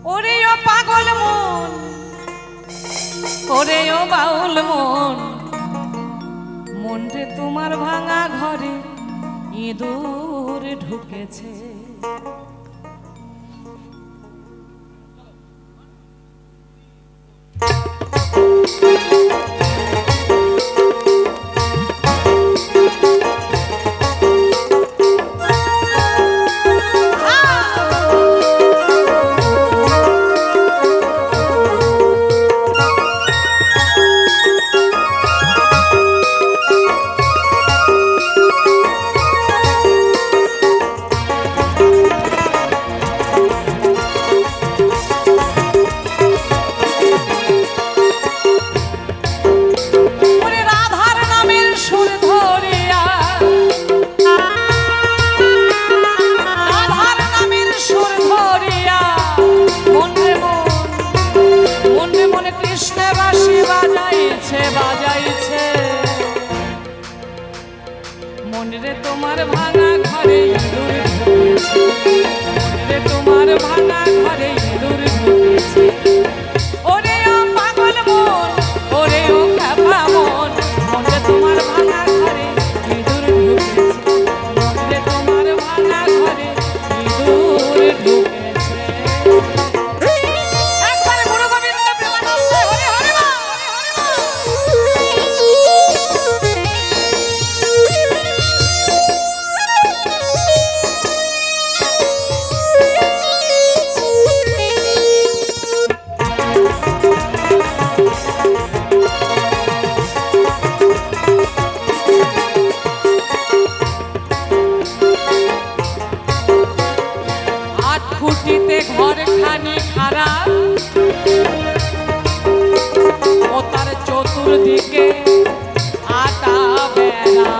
ওরে ও পাগল মন, ওরে ও বাউল মন, মন রে তোমার ভাঙা ঘরে ইঁদুর ঢুকেছে। মনরে তোমার ভাঙা ঘরে ইঁদুর ঢুকেছে, মনরে তোমার ভাঙা ঘরে ইঁদুর ঢুকেছে। ওরে ও পাগল মন, ওরে ও খ্যাপা মন, মনরে তোমার ভাঙা ঘরে ইঁদুর ঢুকেছে, মনরে তোমার ভাঙা ঘরে ইঁদুর ঢুকেছে। একবারে গুরু গোবিন্দ প্রেমানন্দ হরি হরি বল। খুঁটিতে ঘর খানি খারাপ, ও তার চতুর্দিকে আটা বেড়া।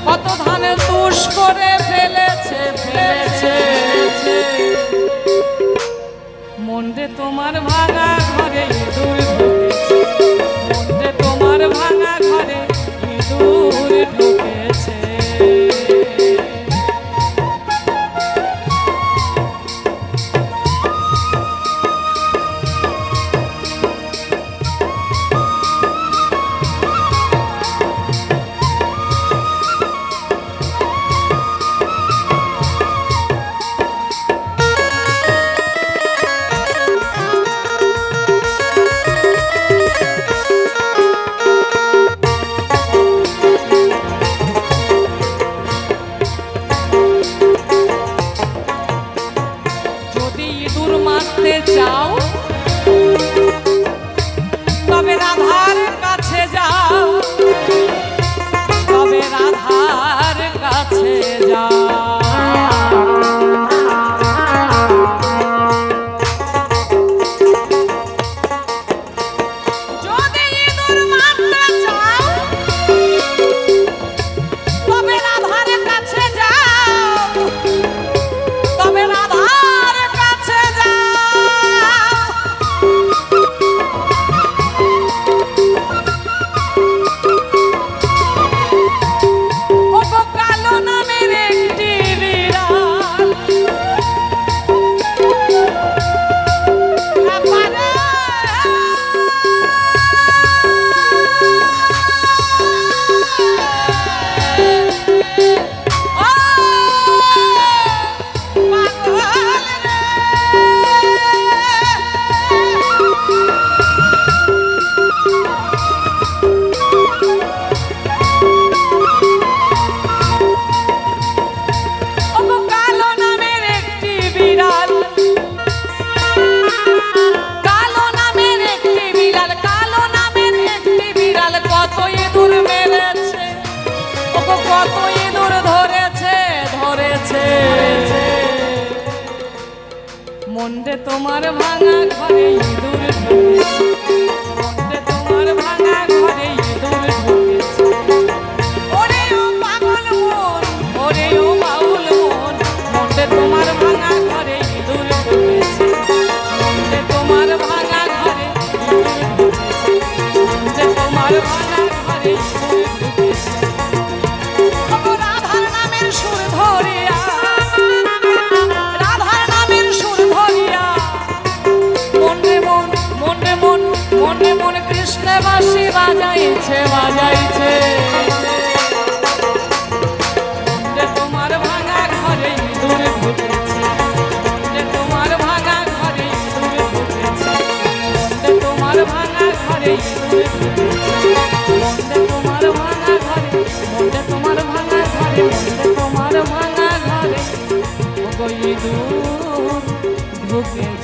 কত ধান তুষ করে ফেলেছে ফেলেছে। মনরে তোমার ভাঙা ঘরে ইঁদুর ঢুকেছে, মনরে তোমার ভাঙা ঘরে ইঁদুর ঢুকেছে। মনরে তোমার ভাঙা ঘরে ইঁদুর ঢুকেছে, মনরে তোমার ভাঙা ঘরে ইঁদুর ঢুকেছে। ওরে ও পাগল মন, ওরে ও বাউল মন, মনরে তোমার ভাঙা ঘরে ইঁদুর ঢুকেছে, মনরে তোমার ভাঙা ঘরে ইঁদুর ঢুকেছে, মনরে তোমার ভাঙা ঘরে ইঁদুর ঢুকেছে। রাধার নামের সুর ধরিয়া, রাধার নামের সুর ধরিয়া, মনে মন মনে মন মনে মন কৃষ্ণ বাঁশি বাজাইছে বাজাইছে। মনে তোমার ভাঙা ঘরে ইঁদুর ঢুকেছে, মনে তোমার ভাঙা ঘরে ইঁদুর ঢুকেছে, মনে তোমার ভাঙা ঘরে ইঁদুর ঢুকেছে, মনে তোমার ভাঙা ঘরে, মনে তোমার ভাঙা ঘরে, মনে তোমার ভাঙা ঘরে ইঁদুর ঢুকেছে।